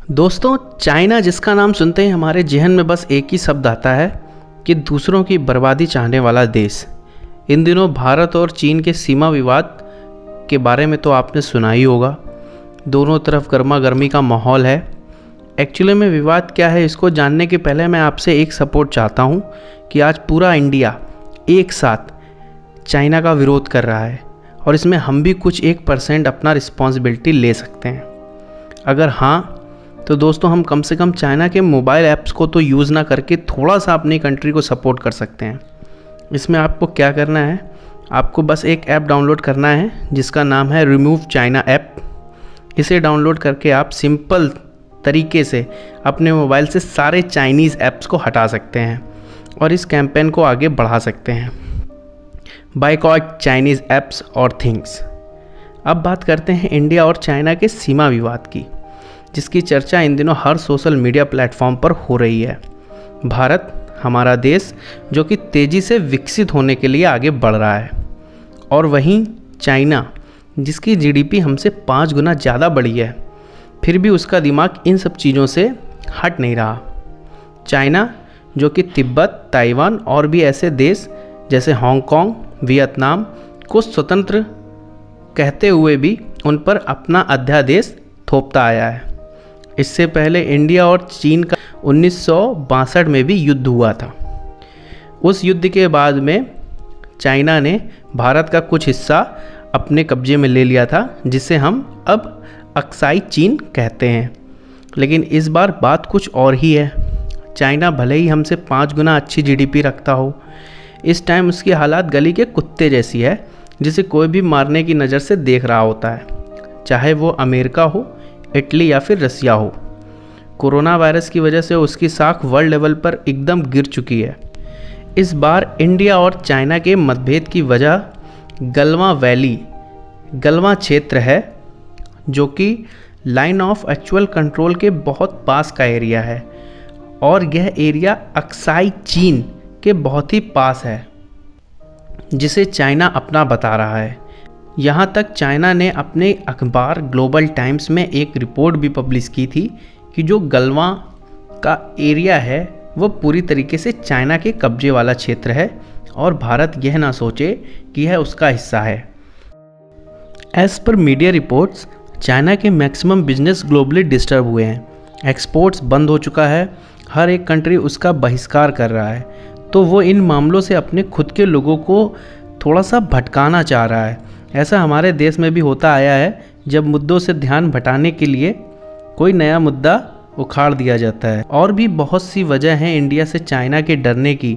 दोस्तों, चाइना जिसका नाम सुनते ही हमारे जहन में बस एक ही शब्द आता है कि दूसरों की बर्बादी चाहने वाला देश। इन दिनों भारत और चीन के सीमा विवाद के बारे में तो आपने सुना ही होगा। दोनों तरफ गर्मा गर्मी का माहौल है। एक्चुअली में विवाद क्या है, इसको जानने के पहले मैं आपसे एक सपोर्ट चाहता हूँ कि आज पूरा इंडिया एक साथ चाइना का विरोध कर रहा है और इसमें हम भी कुछ 1% अपना रिस्पॉन्सिबिलिटी ले सकते हैं। अगर हाँ, तो दोस्तों हम कम से कम चाइना के मोबाइल ऐप्स को तो यूज़ ना करके थोड़ा सा अपनी कंट्री को सपोर्ट कर सकते हैं। इसमें आपको क्या करना है, आपको बस एक ऐप डाउनलोड करना है जिसका नाम है रिमूव चाइना ऐप। इसे डाउनलोड करके आप सिंपल तरीके से अपने मोबाइल से सारे चाइनीज़ ऐप्स को हटा सकते हैं और इस कैंपेन को आगे बढ़ा सकते हैं, बायकॉट चाइनीज़ ऐप्स और थिंग्स। अब बात करते हैं इंडिया और चाइना के सीमा विवाद की, जिसकी चर्चा इन दिनों हर सोशल मीडिया प्लेटफॉर्म पर हो रही है। भारत हमारा देश जो कि तेज़ी से विकसित होने के लिए आगे बढ़ रहा है, और वहीं चाइना जिसकी जीडीपी हमसे 5 गुना ज़्यादा बढ़ी है, फिर भी उसका दिमाग इन सब चीज़ों से हट नहीं रहा। चाइना जो कि तिब्बत, ताइवान और भी ऐसे देश जैसे हांगकांग, वियतनाम को स्वतंत्र कहते हुए भी उन पर अपना अध्यादेश थोपता आया है। इससे पहले इंडिया और चीन का 1962 में भी युद्ध हुआ था। उस युद्ध के बाद में चाइना ने भारत का कुछ हिस्सा अपने कब्जे में ले लिया था, जिसे हम अब अक्साई चीन कहते हैं। लेकिन इस बार बात कुछ और ही है। चाइना भले ही हमसे 5 गुना अच्छी जीडीपी रखता हो, इस टाइम उसकी हालात गली के कुत्ते जैसी है, जिसे कोई भी मारने की नज़र से देख रहा होता है, चाहे वो अमेरिका हो, इटली या फिर रसिया हो। कोरोना वायरस की वजह से उसकी साख वर्ल्ड लेवल पर एकदम गिर चुकी है। इस बार इंडिया और चाइना के मतभेद की वजह गलवां वैली, गलवां क्षेत्र है, जो कि लाइन ऑफ एक्चुअल कंट्रोल के बहुत पास का एरिया है, और यह एरिया अक्साई चीन के बहुत ही पास है, जिसे चाइना अपना बता रहा है। यहाँ तक चाइना ने अपने अखबार ग्लोबल टाइम्स में एक रिपोर्ट भी पब्लिश की थी कि जो गलवां का एरिया है वो पूरी तरीके से चाइना के कब्जे वाला क्षेत्र है, और भारत यह ना सोचे कि यह उसका हिस्सा है। As per media reports, China के मैक्सिमम बिजनेस ग्लोबली डिस्टर्ब हुए हैं। एक्सपोर्ट्स बंद हो चुका है, हर एक कंट्री उसका बहिष्कार कर रहा है, तो वो इन मामलों से अपने खुद के लोगों को थोड़ा सा भटकाना चाह रहा है। ऐसा हमारे देश में भी होता आया है, जब मुद्दों से ध्यान भटाने के लिए कोई नया मुद्दा उखाड़ दिया जाता है। और भी बहुत सी वजह हैं इंडिया से चाइना के डरने की।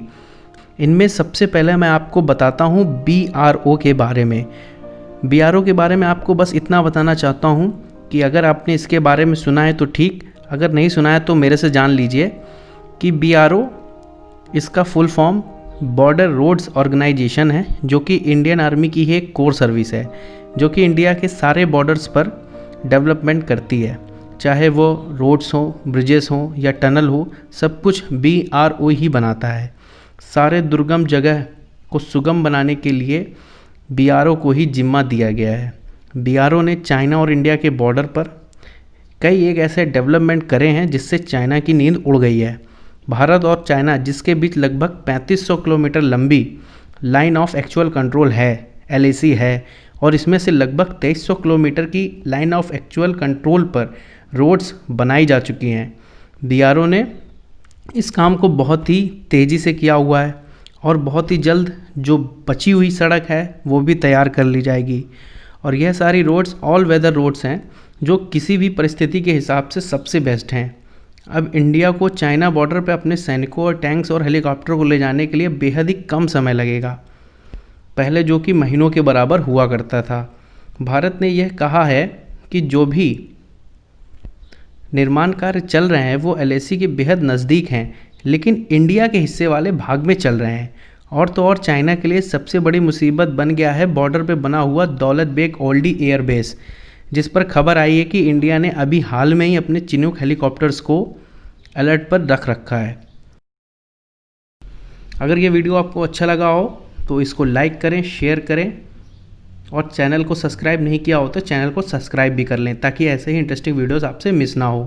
इनमें सबसे पहले मैं आपको बताता हूँ BRO के बारे में। BRO के बारे में आपको बस इतना बताना चाहता हूँ कि अगर आपने इसके बारे में सुना है तो ठीक, अगर नहीं सुना है तो मेरे से जान लीजिए कि BRO इसका full form border roads organisation है, जो कि इंडियन आर्मी की ही एक कोर सर्विस है, जो कि इंडिया के सारे बॉर्डर्स पर डेवलपमेंट करती है, चाहे वो रोड्स हो, ब्रिजेस हो या टनल हो, सब कुछ BRO ही बनाता है। सारे दुर्गम जगह को सुगम बनाने के लिए BRO को ही जिम्मा दिया गया है। BRO ने चाइना और इंडिया के बॉर्डर पर कई एक ऐसे डेवलपमेंट करे हैं जिससे चाइना की नींद उड़ गई है। भारत और चाइना जिसके बीच लगभग 3500 किलोमीटर लंबी लाइन ऑफ एक्चुअल कंट्रोल है, LAC है, और इसमें से लगभग 2300 किलोमीटर की लाइन ऑफ एक्चुअल कंट्रोल पर रोड्स बनाई जा चुकी हैं। BRO ने इस काम को बहुत ही तेज़ी से किया हुआ है, और बहुत ही जल्द जो बची हुई सड़क है वो भी तैयार कर ली जाएगी। और यह सारी रोड्स ऑल वेदर रोड्स हैं, जो किसी भी परिस्थिति के हिसाब से सबसे बेस्ट हैं। अब इंडिया को चाइना बॉर्डर पर अपने सैनिकों और टैंक्स और हेलीकॉप्टर को ले जाने के लिए बेहद ही कम समय लगेगा, पहले जो कि महीनों के बराबर हुआ करता था। भारत ने यह कहा है कि जो भी निर्माण कार्य चल रहे हैं वो LAC के बेहद नज़दीक हैं, लेकिन इंडिया के हिस्से वाले भाग में चल रहे हैं। और तो और चाइना के लिए सबसे बड़ी मुसीबत बन गया है बॉर्डर पे बना हुआ दौलत बेग ओल्डी एयरबेस, जिस पर खबर आई है कि इंडिया ने अभी हाल में ही अपने चिनूक हेलीकॉप्टर्स को अलर्ट पर रख रखा है। अगर ये वीडियो आपको अच्छा लगा हो तो इसको लाइक करें, शेयर करें, और चैनल को सब्सक्राइब नहीं किया हो तो चैनल को सब्सक्राइब भी कर लें, ताकि ऐसे ही इंटरेस्टिंग वीडियोस आपसे मिस ना हो।